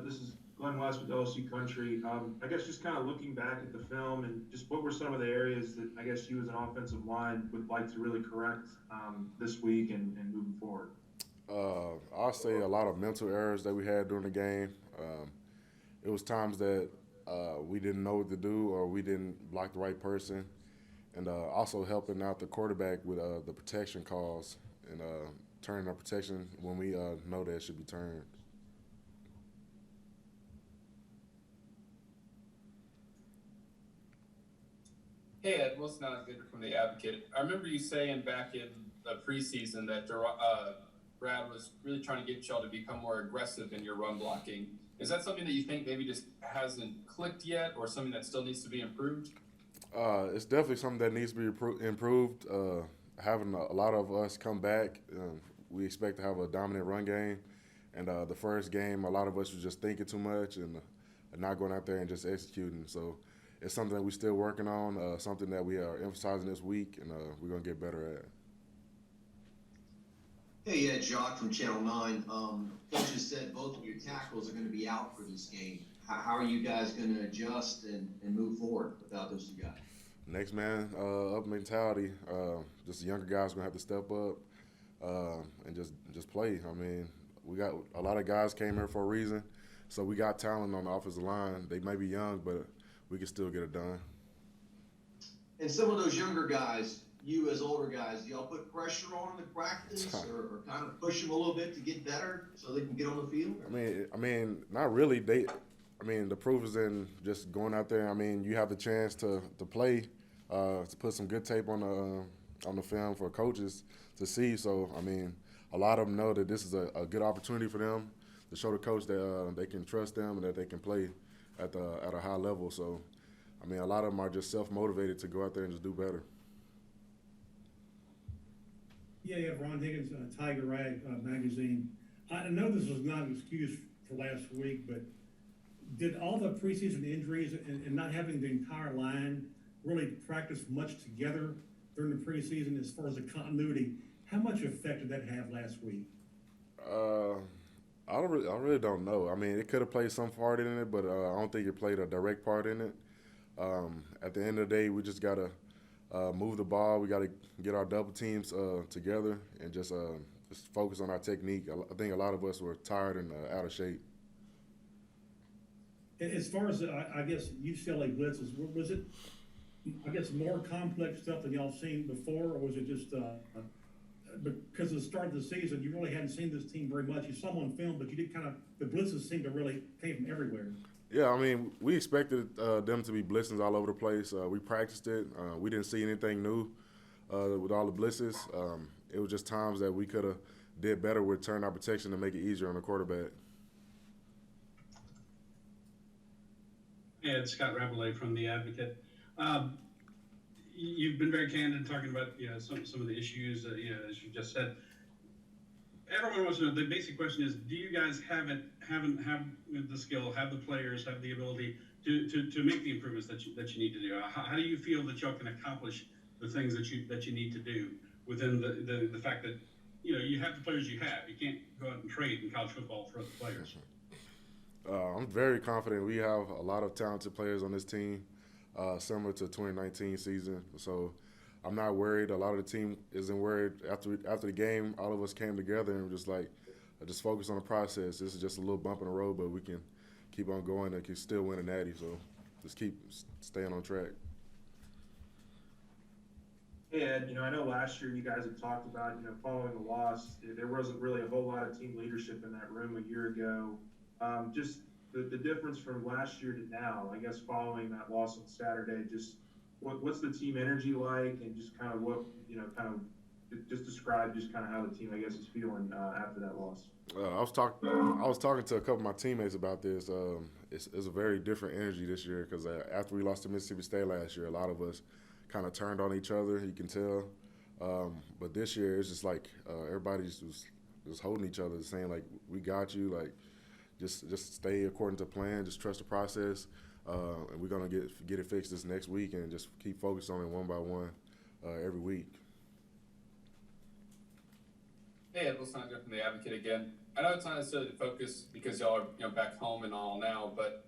This is Glenn West with LSU Country. I guess just kind of looking back at the film and just what were some of the areas that I guess you as an offensive line would like to really correct this week and moving forward? I'll say a lot of mental errors that we had during the game. It was times that we didn't know what to do or we didn't block the right person, and also helping out the quarterback with the protection calls and turning our protection when we know that it should be turned. Hey Ed, Wilson Alexander from the Advocate. I remember you saying back in the preseason that Brad was really trying to get y'all to become more aggressive in your run blocking. Is that something that you think maybe just hasn't clicked yet, or something that still needs to be improved? It's definitely something that needs to be improved. Having a lot of us come back, we expect to have a dominant run game. And the first game, a lot of us were just thinking too much and not going out there and just executing. So it's something that we're still working on, something that we are emphasizing this week, and we're going to get better at. Hey, yeah, Jock from Channel 9. Coach has said both of your tackles are going to be out for this game. How are you guys going to adjust and move forward without those two guys? Next man up mentality. Just the younger guys going to have to step up and just play. I mean, we got a lot of guys came here for a reason, so we got talent on the offensive line. They may be young, but we can still get it done. And some of those younger guys, you as older guys, do y'all put pressure on them in practice or kind of push them a little bit to get better so they can get on the field? Not really. The proof is in just going out there. I mean, you have the chance to play, to put some good tape on the film for coaches to see. So, I mean, a lot of them know that this is a good opportunity for them to show the coach that they can trust them and that they can play at a high level. So, I mean, a lot of them are just self-motivated to go out there and just do better. Yeah, you have Ron Higgins, Tiger Rag magazine. I know this was not an excuse for last week, but did all the preseason injuries and not having the entire line really practice much together during the preseason as far as the continuity? How much effect did that have last week? Uh, I really don't know. I mean, it could have played some part in it, but I don't think it played a direct part in it. At the end of the day, we just gotta move the ball. We gotta get our double teams together and just focus on our technique. I think a lot of us were tired and out of shape. As far as I guess UCLA blitzes, was it I guess more complex stuff than y'all seen before, or was it just because of the start of the season, you really hadn't seen this team very much. You saw them on film, but you did kind of the blitzes seemed to really came from everywhere. Yeah, I mean, we expected them to be blitzing all over the place. We practiced it. We didn't see anything new with all the blitzes. It was just times that we could have did better with turn our protection to make it easier on the quarterback. Ed Scott Rabelais from the Advocate. Um, you've been very candid talking about some of the issues as you just said. Everyone wants to know. The basic question is: do you guys have the skill, have the players, have the ability to make the improvements that you need to do? How do you feel that y'all can accomplish the things that you need to do within the fact that you have the players you have? You can't go out and trade in college football for other players. I'm very confident we have a lot of talented players on this team, similar to 2019 season. So I'm not worried. A lot of the team isn't worried. After the game, all of us came together and just just focus on the process. This is just a little bump in the road, but we can keep on going and can still win a natty. So just keep staying on track. Hey Ed, I know last year you guys had talked about, following the loss, there wasn't really a whole lot of team leadership in that room a year ago. Just the difference from last year to now, I guess, following that loss on Saturday, just what's the team energy like, and just kind of what, just describe just kind of how the team, I guess, is feeling after that loss. I was talking to a couple of my teammates about this. It's a very different energy this year because after we lost to Mississippi State last year, a lot of us kind of turned on each other. You can tell. But this year, it's just like everybody's just holding each other, saying like, "We got you." Like, just stay according to plan. Just trust the process, and we're gonna get it fixed this next week, and just keep focused on it one by one every week. Hey, Ed Wilson from the Advocate again. I know it's not necessarily the focus because y'all are back home and all now, but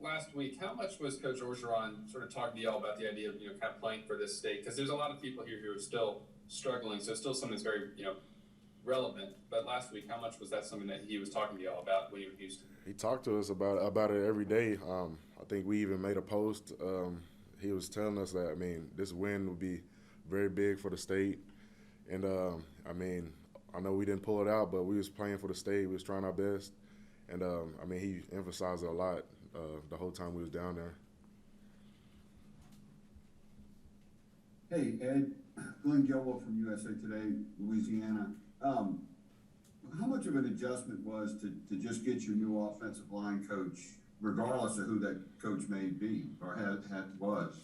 last week, how much was Coach Orgeron sort of talking to y'all about the idea of kind of playing for this state? Because there's a lot of people here who are still struggling, so still something that's very relevant. But last week, how much was that something that he was talking to y'all about when you were in Houston? He talked to us about it every day. I think we even made a post. He was telling us that this win would be very big for the state, and I know we didn't pull it out, but we was playing for the state. We was trying our best, and he emphasized it a lot the whole time we was down there. Hey, Ed, Glenn Gilwell from USA Today, Louisiana. How much of an adjustment was to just get your new offensive line coach, regardless of who that coach may be or was,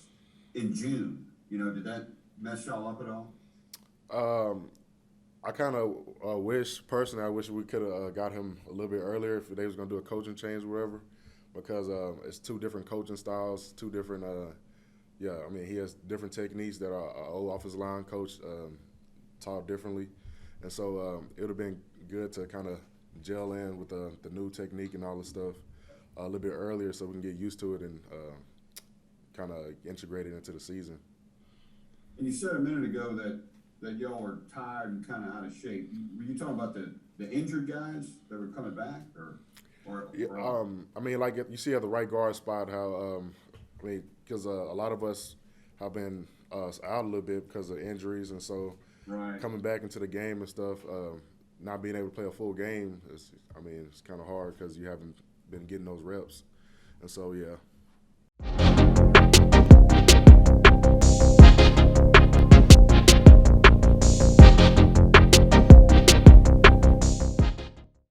in June? Did that mess y'all up at all? I kind of wish we could have got him a little bit earlier if they was going to do a coaching change or whatever, because it's two different coaching styles, two different he has different techniques that our old offensive line coach taught differently. And so it would have been good to kind of gel in with the new technique and all this stuff a little bit earlier so we can get used to it and kind of integrate it into the season. And you said a minute ago that y'all were tired and kind of out of shape. Were you talking about the injured guys that were coming back, or like you see at the right guard spot how because a lot of us have been out a little bit because of injuries, and so right. Coming back into the game and stuff, not being able to play a full game, it's kind of hard because you haven't been getting those reps, and so yeah.